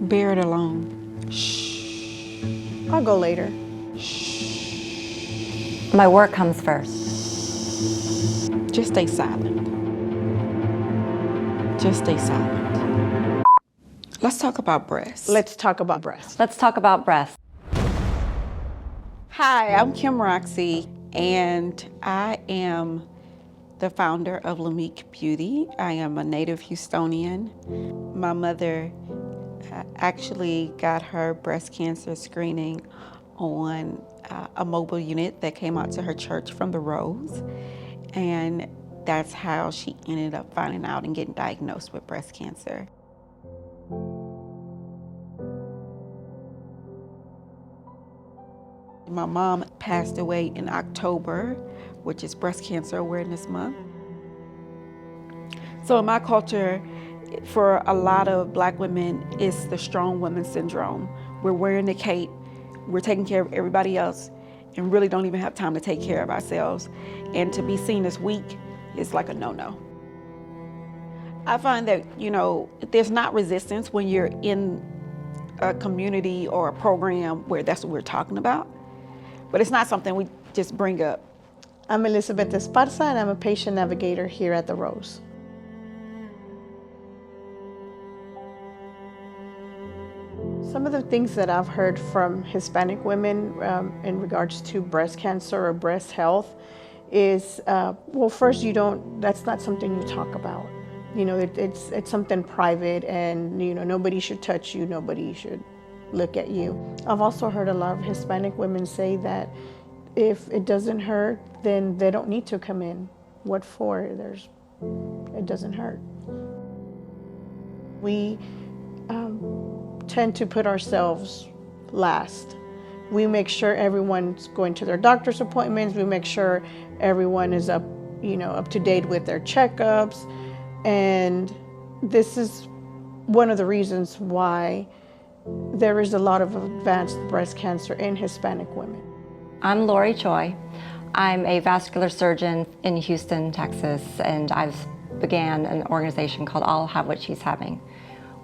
Bear it alone. Shh. I'll go later. My work comes first. Just stay silent. Just stay silent. Let's talk about breasts. Let's talk about breasts. Let's talk about breasts. Hi, I'm Kim Roxie, and I am the founder of Lamique Beauty. I am a native Houstonian. My mother actually got her breast cancer screening on a mobile unit that came out to her church from the Rose, and that's how she ended up finding out and getting diagnosed with breast cancer. My mom passed away in October, which is Breast Cancer Awareness Month. So in my culture, for a lot of Black women, it's the strong woman syndrome. We're wearing the cape, we're taking care of everybody else, and really don't even have time to take care of ourselves. And to be seen as weak is like a no-no. I find that, there's not resistance when you're in a community or a program where that's what we're talking about. But it's not something we just bring up. I'm Elizabeth Esparza, and I'm a patient navigator here at the Rose. Some of the things that I've heard from Hispanic women in regards to breast cancer or breast health is, well, first, that's not something you talk about. It's something private, and nobody should touch you, nobody should look at you. I've also heard a lot of Hispanic women say that if it doesn't hurt, then they don't need to come in. What for? It doesn't hurt. We tend to put ourselves last. We make sure everyone's going to their doctor's appointments. We make sure everyone is up to date with their checkups. And this is one of the reasons why there is a lot of advanced breast cancer in Hispanic women. I'm Lori Choi. I'm a vascular surgeon in Houston, Texas, and I've began an organization called I'll Have What She's Having.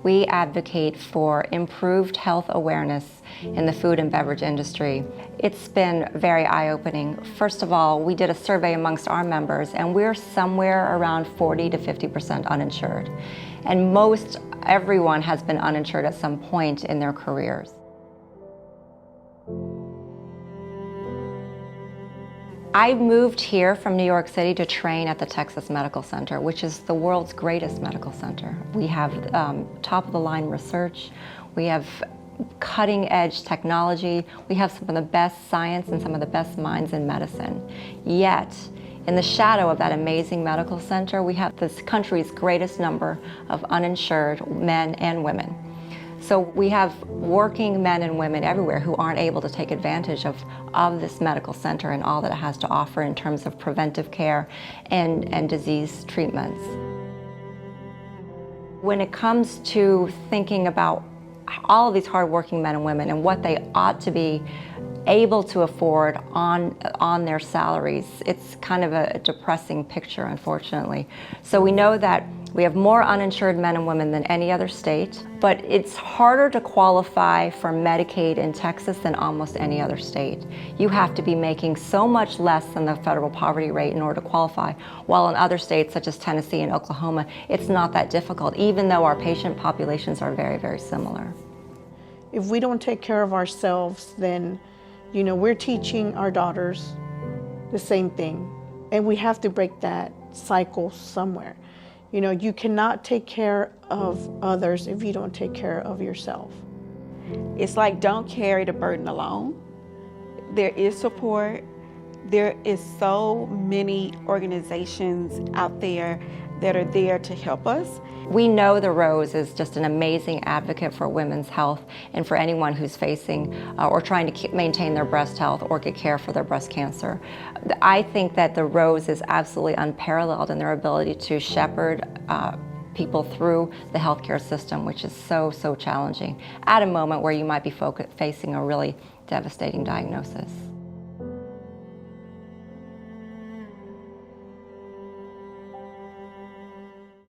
We advocate for improved health awareness in the food and beverage industry. It's been very eye-opening. First of all, we did a survey amongst our members, and we're somewhere around 40 to 50% uninsured. And everyone has been uninsured at some point in their careers. I moved here from New York City to train at the Texas Medical Center, which is the world's greatest medical center. We have top-of-the-line research, we have cutting-edge technology, we have some of the best science and some of the best minds in medicine. Yet, in the shadow of that amazing medical center, we have this country's greatest number of uninsured men and women. So we have working men and women everywhere who aren't able to take advantage of this medical center and all that it has to offer in terms of preventive care and disease treatments. When it comes to thinking about all of these hardworking men and women and what they ought to be able to afford on their salaries, it's kind of a depressing picture, unfortunately. So we know that we have more uninsured men and women than any other state, but it's harder to qualify for Medicaid in Texas than almost any other state. You have to be making so much less than the federal poverty rate in order to qualify, while in other states such as Tennessee and Oklahoma, it's not that difficult, even though our patient populations are very, very similar. If we don't take care of ourselves, then we're teaching our daughters the same thing, and we have to break that cycle somewhere. You cannot take care of others if you don't take care of yourself. It's like, don't carry the burden alone. There is support. There is so many organizations out there that are there to help us. We know the Rose is just an amazing advocate for women's health and for anyone who's facing or trying to maintain their breast health or get care for their breast cancer. I think that the Rose is absolutely unparalleled in their ability to shepherd people through the healthcare system, which is so, so challenging at a moment where you might be facing a really devastating diagnosis.